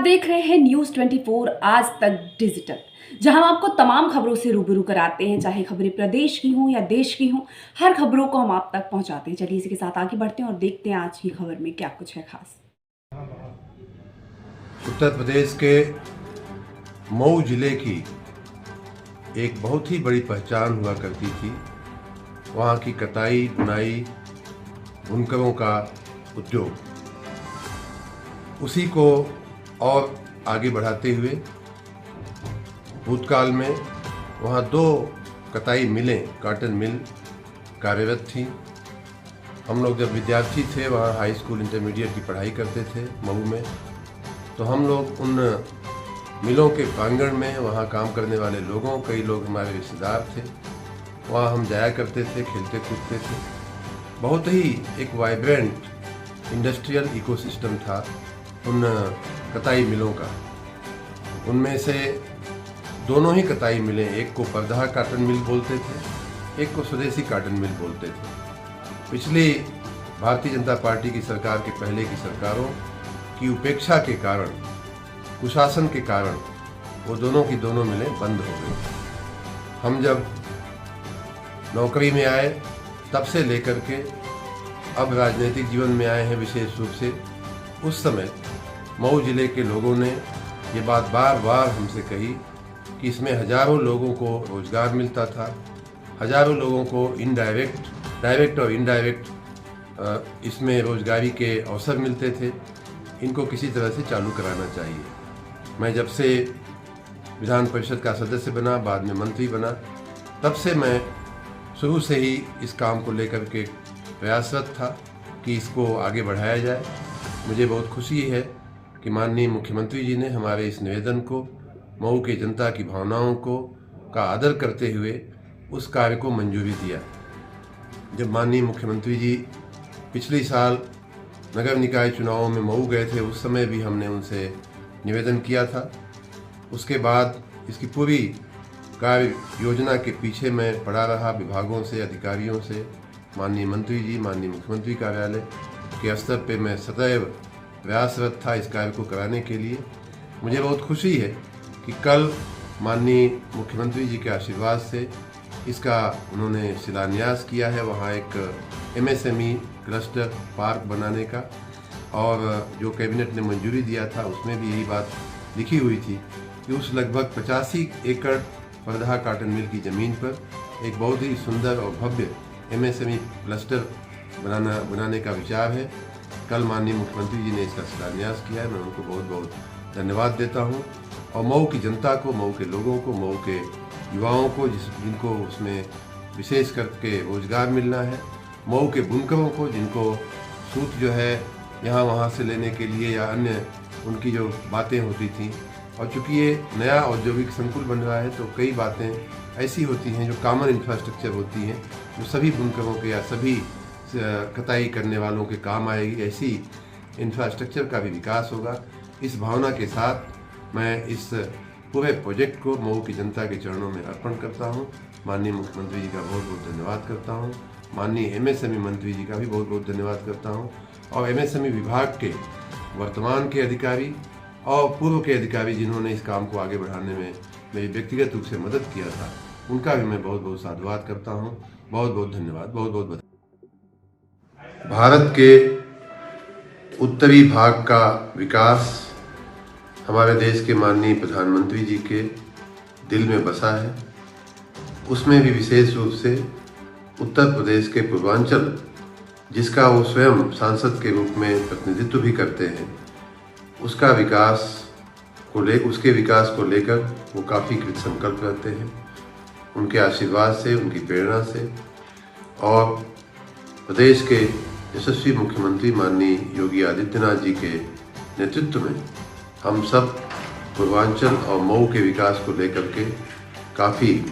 देख रहे हैं न्यूज़ 24 आज तक डिजिटल, जहां हम आपको तमाम खबरों से रूबरू कराते हैं, चाहे खबरें प्रदेश की हों या देश की हों। हर खबरों को हम आप तक पहुंचाते हैं। चलिए इसी के साथ आगे बढ़ते हैं और देखते हैं आज की खबर में क्या कुछ है खास। उत्तर प्रदेश के मऊ जिले की एक बहुत ही बड़ी पहचान हुआ करती थी। वहाँ की कताई, बुनाई, बुनकरों का उद्योग, उसी को और आगे बढ़ाते हुए भूतकाल में वहाँ 2 कताई मिलें, कॉटन मिल कार्यरत थी। हम लोग जब विद्यार्थी थे, वहाँ हाई स्कूल इंटरमीडिएट की पढ़ाई करते थे मऊ में, तो हम लोग उन मिलों के प्रांगण में वहाँ काम करने वाले लोगों, कई लोग हमारे रिश्तेदार थे, वहाँ हम जाया करते थे, खेलते कूदते थे। बहुत ही एक वाइब्रेंट इंडस्ट्रियल इकोसिस्टम था उन कताई मिलों का। उनमें से दोनों ही कताई मिलें, एक को परदहा कॉटन मिल बोलते थे, एक को स्वदेशी कॉटन मिल बोलते थे। पिछली भारतीय जनता पार्टी की सरकार के पहले की सरकारों की उपेक्षा के कारण, कुशासन के कारण वो दोनों की दोनों मिलें बंद हो गई। हम जब नौकरी में आए तब से लेकर के अब राजनीतिक जीवन में आए हैं विशेष रूप से, उस समय मऊ जिले के लोगों ने ये बात बार बार हमसे कही कि इसमें हजारों लोगों को रोजगार मिलता था, हजारों लोगों को डायरेक्ट और इनडायरेक्ट इसमें रोजगारी के अवसर मिलते थे। इनको किसी तरह से चालू कराना चाहिए। मैं जब से विधान परिषद का सदस्य बना, बाद में मंत्री बना, तब से मैं शुरू से ही इस काम को लेकर के प्रयासरत था कि इसको आगे बढ़ाया जाए। मुझे बहुत खुशी है कि माननीय मुख्यमंत्री जी ने हमारे इस निवेदन को, मऊ के जनता की भावनाओं को का आदर करते हुए उस कार्य को मंजूरी दिया। जब माननीय मुख्यमंत्री जी पिछले साल नगर निकाय चुनावों में मऊ गए थे, उस समय भी हमने उनसे निवेदन किया था। उसके बाद इसकी पूरी कार्य योजना के पीछे मैं पड़ा रहा, विभागों से, अधिकारियों से, माननीय मंत्री जी, माननीय मुख्यमंत्री कार्यालय के स्तर पे मैं सदैव प्रयासरत था इस कार्य को कराने के लिए। मुझे बहुत खुशी है कि कल माननीय मुख्यमंत्री जी के आशीर्वाद से इसका उन्होंने शिलान्यास किया है। वहाँ एक MSME क्लस्टर पार्क बनाने का, और जो कैबिनेट ने मंजूरी दिया था उसमें भी यही बात लिखी हुई थी कि उस लगभग 85 एकड़ परदहा कॉटन मिल की ज़मीन पर एक बहुत ही सुंदर और भव्य MSME क्लस्टर बनाने का विचार है। कल माननीय मुख्यमंत्री जी ने इसका शिलान्यास किया है। मैं उनको बहुत बहुत धन्यवाद देता हूँ, और मऊ की जनता को, मऊ के लोगों को, मऊ के युवाओं को जिनको उसमें विशेष करके रोजगार मिलना है, मऊ के बुनकरों को जिनको सूत जो है यहाँ वहाँ से लेने के लिए या अन्य उनकी जो बातें होती थी, और चूँकि ये नया औद्योगिक संकुल बन रहा है तो कई बातें ऐसी होती हैं जो कॉमन इंफ्रास्ट्रक्चर होती हैं, जो सभी बुनकरों के या सभी कताई करने वालों के काम आएगी। ऐसी इंफ्रास्ट्रक्चर का भी विकास होगा। इस भावना के साथ मैं इस पूरे प्रोजेक्ट को मऊ की जनता के चरणों में अर्पण करता हूँ। माननीय मुख्यमंत्री जी का बहुत बहुत धन्यवाद करता हूँ। माननीय MSME मंत्री जी का भी बहुत बहुत धन्यवाद करता हूँ, और MSME विभाग के वर्तमान के अधिकारी और पूर्व के अधिकारी जिन्होंने इस काम को आगे बढ़ाने में मेरी व्यक्तिगत रूप से मदद किया था, उनका भी मैं बहुत बहुत साधुवाद करता हूँ। बहुत बहुत धन्यवाद, बहुत बहुत बधाई। भारत के उत्तरी भाग का विकास हमारे देश के माननीय प्रधानमंत्री जी के दिल में बसा है। उसमें भी विशेष रूप से उत्तर प्रदेश के पूर्वांचल, जिसका वो स्वयं सांसद के रूप में प्रतिनिधित्व भी करते हैं, उसके विकास को लेकर वो काफ़ी कृत संकल्प रहते हैं। उनके आशीर्वाद से, उनकी प्रेरणा से, और प्रदेश के यशस्वी मुख्यमंत्री माननीय योगी आदित्यनाथ जी के नेतृत्व में हम सब पूर्वांचल और मऊ के विकास को लेकर के काफ़ी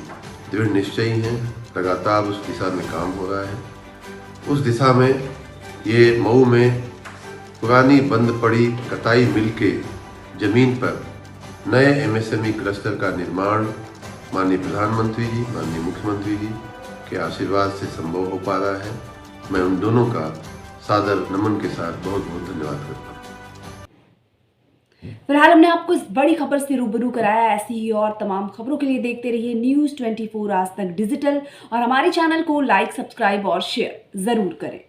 दृढ़ निश्चयी हैं। लगातार उस दिशा में काम हो रहा है। उस दिशा में ये मऊ में पुरानी बंद पड़ी कताई मिल के ज़मीन पर नए MSME क्लस्टर का निर्माण माननीय प्रधानमंत्री जी, माननीय मुख्यमंत्री जी के आशीर्वाद से संभव हो पा रहा है। मैं उन दोनों का सादर नमन के साथ बहुत बहुत धन्यवाद करता हूँ। फिलहाल हमने आपको इस बड़ी खबर से रूबरू कराया। ऐसी ही और तमाम खबरों के लिए देखते रहिए न्यूज़ 24 आज तक डिजिटल और हमारे चैनल को लाइक, सब्सक्राइब और शेयर ज़रूर करें।